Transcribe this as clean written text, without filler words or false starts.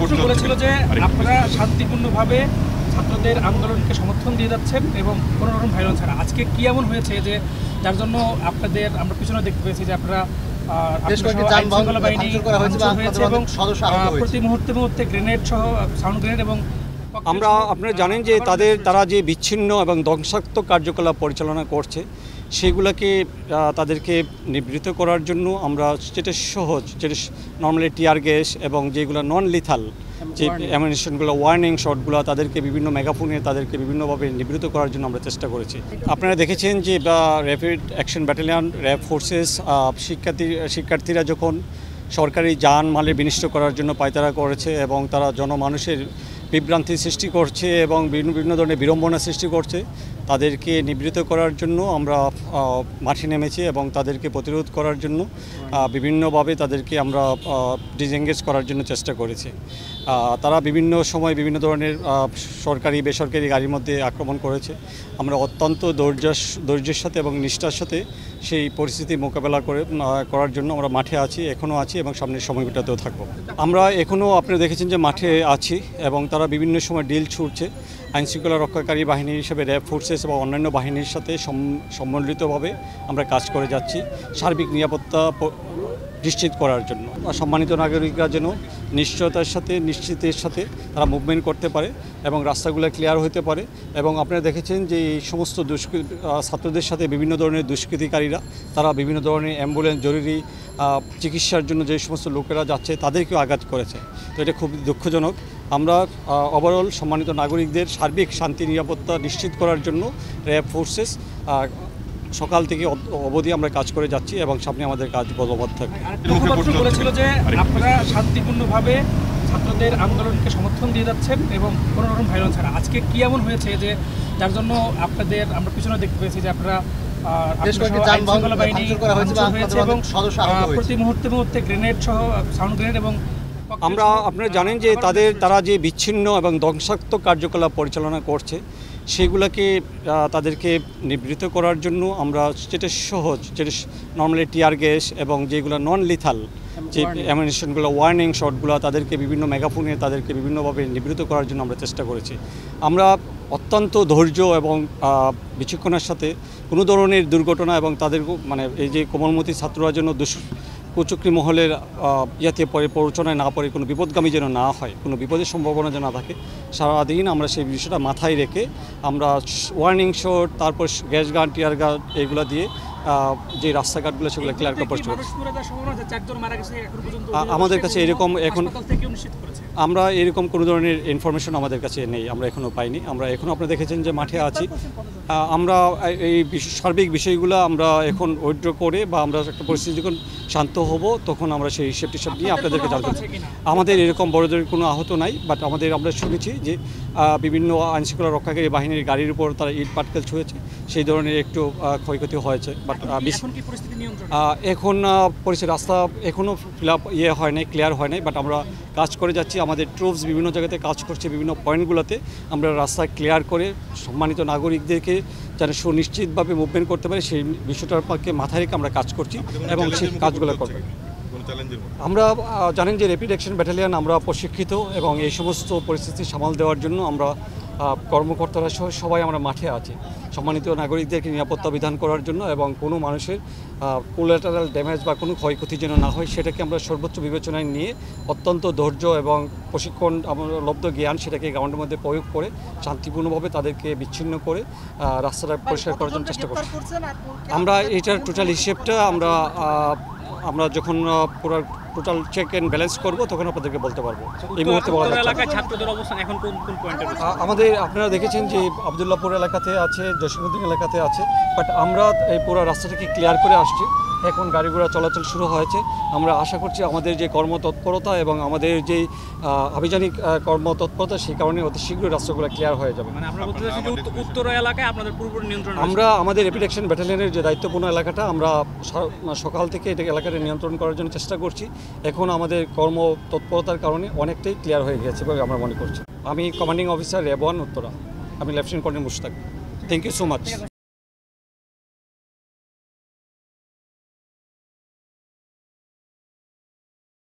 মুখপাত্র বলেছিল যে আপনারা শান্তিপূর্ণভাবে ছাত্রদের আন্দোলনকে সমর্থন দিয়ে যাচ্ছেন এবং কোনো রকম ভাইলেন্স ছাড়া। আজকে কি এমন হয়েছে যে যার জন্য আপনাদের আমরা পিছনে দেখতে পেয়েছি যে আপনারা প্রতি মুহূর্তে গ্রেনেড সহ সাউন্ড গ্রেনেড এবং আপনারা জানেন যে তারা যে বিচ্ছিন্ন এবং ধ্বংসাত্মক কার্যকলাপ পরিচালনা করছে সেগুলোকে তাদেরকে নিবৃত করার জন্য আমরা যেটা সহজ, যেটা নর্মালি টিয়ার গ্যাস এবং যেগুলো নন লিথাল যে অ্যামিনেশনগুলো, ওয়ার্নিং শটগুলো, তাদেরকে বিভিন্ন মেগাফোনে তাদেরকে বিভিন্নভাবে নিবৃত করার জন্য আমরা চেষ্টা করেছি। আপনারা দেখেছেন যে rapid action battalion, RAB forces শিক্ষার্থীরা যখন সরকারি যানমালের বিনষ্ট করার জন্য পায়তারা করেছে এবং তারা জনমানুষের বিভ্রান্তি সৃষ্টি করছে এবং বিভিন্ন ধরনের বিড়ম্বনা সৃষ্টি করছে, তাদেরকে নিবৃত করার জন্য আমরা মাঠে নেমেছি এবং তাদেরকে প্রতিরোধ করার জন্য বিভিন্নভাবে তাদেরকে আমরা ডিসএঙ্গেজ করার জন্য চেষ্টা করেছি। তারা বিভিন্ন সময় বিভিন্ন ধরনের সরকারি বেসরকারি গাড়ির মধ্যে আক্রমণ করেছে। আমরা অত্যন্ত ধৈর্যের সাথে এবং নিষ্ঠার সাথে সেই পরিস্থিতি মোকাবেলা করার জন্য আমরা মাঠে আছি, এখনও আছি এবং সামনের সময়টাতেও থাকবো। আমরা এখনও আপনারা দেখেছেন যে মাঠে আছি এবং তারা বিভিন্ন সময় ডিল ছুটছে। আইনশৃঙ্খলা রক্ষাকারী বাহিনী হিসেবে র্যাব ফোর্সেস এবং অন্যান্য বাহিনীর সাথে সম্মিলিতভাবে আমরা কাজ করে যাচ্ছি সার্বিক নিরাপত্তা নিশ্চিত করার জন্য। সম্মানিত নাগরিকরা যেন নিশ্চিতের সাথে তারা মুভমেন্ট করতে পারে এবং রাস্তাগুলো ক্লিয়ার হতে পারে। এবং আপনারা দেখেছেন যে এই সমস্ত ছাত্রদের সাথে বিভিন্ন ধরনের দুষ্কৃতিকারীরা তারা বিভিন্ন ধরনের অ্যাম্বুলেন্স, জরুরি চিকিৎসার জন্য যে সমস্ত লোকেরা যাচ্ছে তাদেরকেও আঘাত করেছে। তো এটা খুব দুঃখজনক। আমরা ওভারঅল সম্মানিত নাগরিকদের সার্বিক শান্তি নিরাপত্তা নিশ্চিত করার জন্য র্যাব ফোর্সেস সকাল থেকে অবধি আমরা কাজ করে যাচ্ছি এবং সামনে আমাদের কাজ বলবৎ থাকবে। মুখপাত্র বলেছিল যে আপনারা শান্তিপূর্ণভাবে ছাত্রদের আন্দোলনকে সমর্থন দিয়ে যাচ্ছেন এবং কোনো রকম ভাইলেন্স ছাড়া। আজকে কি এমন হয়েছে যে যার জন্য আপনাদের আমরা পিছনে দেখতে পেয়েছি যে আপনারা প্রতি মুহূর্তে গ্রেনেড সহ সাউন্ড গ্রেনেড এবং আপনারা জানেন যে তারা যে বিচ্ছিন্ন এবং ধ্বংসাত্মক কার্যকলাপ পরিচালনা করছে সেগুলোকে তাদেরকে নিবৃত করার জন্য আমরা যেটা সহজ, যেটা নর্মালি টিয়ার গ্যাস এবং যেগুলো নন লিথাল যে অ্যামিনেশনগুলো, ওয়ার্নিং শটগুলো, তাদেরকে বিভিন্ন মেগাফোনে তাদেরকে বিভিন্নভাবে নিবৃত করার জন্য আমরা চেষ্টা করেছি। আমরা অত্যন্ত ধৈর্য এবং বিচক্ষণের সাথে কোনো ধরনের দুর্ঘটনা এবং তাদের এই যে কোমলমতি ছাত্ররা যেন কুচক্রী মহলের ইয়াতে প্ররোচনায় না পড়ে, কোনো বিপদগামী যেন না হয়, কোনো বিপদের সম্ভাবনা যেন না থাকে, সারাদিন আমরা সেই বিষয়টা মাথায় রেখে আমরা ওয়ার্নিং শট, তারপর গ্যাস গান, টিয়ার গান এগুলো দিয়ে যে রাস্তাঘাটগুলো সেগুলো ক্লিয়ার করার চেষ্টা করছি। আমাদের কাছে এরকম আমরা এরকম কোনো ধরনের ইনফরমেশন আমাদের কাছে নেই, আমরা এখনও পাইনি। আমরা এখনও আপনারা দেখেছেন যে মাঠে আছি। আমরা এই সার্বিক বিষয়গুলো আমরা এখন উইথড্র করে বা আমরা একটা পরিস্থিতি যখন শান্ত হব তখন আমরা সেই হিসেব টিসেব নিয়ে আপনাদেরকে জানাতে। আমাদের এরকম বড়দের কোনো আহত নাই, বাট আমরা শুনেছি যে বিভিন্ন আইনশৃঙ্খলা রক্ষাকারী বাহিনীর গাড়ির উপর তারা ইট পাটকেল ছুঁয়েছে, সেই ধরনের একটু ক্ষয়ক্ষতি হয়েছে। বাট এখন পরিস্থিতি রাস্তা এখনও ফিল আপ হয় নাই, ক্লিয়ার হয় নাই, বাট আমরা কাজ করে যাচ্ছি। আমাদের ট্রুপস বিভিন্ন জায়গাতে কাজ করছে, বিভিন্ন পয়েন্টগুলোতে আমরা রাস্তা ক্লিয়ার করে সম্মানিত নাগরিকদেরকে যেন সুনিশ্চিতভাবে মুভমেন্ট করতে পারে সেই বিষয়টার পক্ষে মাথায় রেখে আমরা কাজ করছি এবং সেই কাজগুলো করবে। আমরা জানেন যে র্যাপিড অ্যাকশন ব্যাটালিয়ন আমরা প্রশিক্ষিত এবং এই সমস্ত পরিস্থিতি সামাল দেওয়ার জন্য আমরা কর্মকর্তারা সহ সবাই আমরা মাঠে আছি সম্মানিত নাগরিকদেরকে নিরাপত্তা বিধান করার জন্য এবং কোনো মানুষের কোলাটারাল ড্যামেজ বা কোনো ক্ষয়ক্ষতি যেন না হয় সেটাকে আমরা সর্বোচ্চ বিবেচনায় নিয়ে অত্যন্ত ধৈর্য এবং প্রশিক্ষণ লব্ধ জ্ঞান সেটাকে গ্রাউন্ডের মধ্যে প্রয়োগ করে শান্তিপূর্ণভাবে তাদেরকে বিচ্ছিন্ন করে রাস্তাটা পরিষ্কার করার জন্য চেষ্টা করছি। আমরা এটার টোটাল হিসেবটা আমরা যখন পুরো টোটাল চেক অ্যান্ড ব্যালেন্স করবো তখন আপনাদেরকে বলতে পারবো। এই মুহূর্তে আমাদের আপনারা দেখেছেন যে আবদুল্লাহপুর এলাকাতে আছে, জসিমউদ্দিন এলাকাতে আছে, বাট আমরা এই পুরো রাস্তাটাকে ক্লিয়ার করে আসছি। এখন গাড়ি ঘোড়া চলাচল শুরু হয়েছে। আমরা আশা করছি আমাদের যে কর্মতৎপরতা এবং আমাদের যে আভিযানিক কর্মতৎপরতা সেই কারণে অতি শীঘ্রই রাস্তাগুলো ক্লিয়ার হয়ে যাবে। উত্তর এলাকায় আপনাদের পুরোপুরি নিয়ন্ত্রণ। আমরা আমাদের র্যাপিড অ্যাকশন ব্যাটালিয়নের যে দায়িত্বপূর্ণ এলাকাটা আমরা সকাল থেকে এটা এলাকাটা নিয়ন্ত্রণ করার জন্য চেষ্টা করছি। এখন আমাদের কর্মতৎপরতার কারণে অনেকটাই ক্লিয়ার হয়ে গেছে বলে আমরা মনে করছি। আমি কমান্ডিং অফিসার র্যাব 1 উত্তরা, আমি lieutenant colonel Mushtaq. Thank you so much.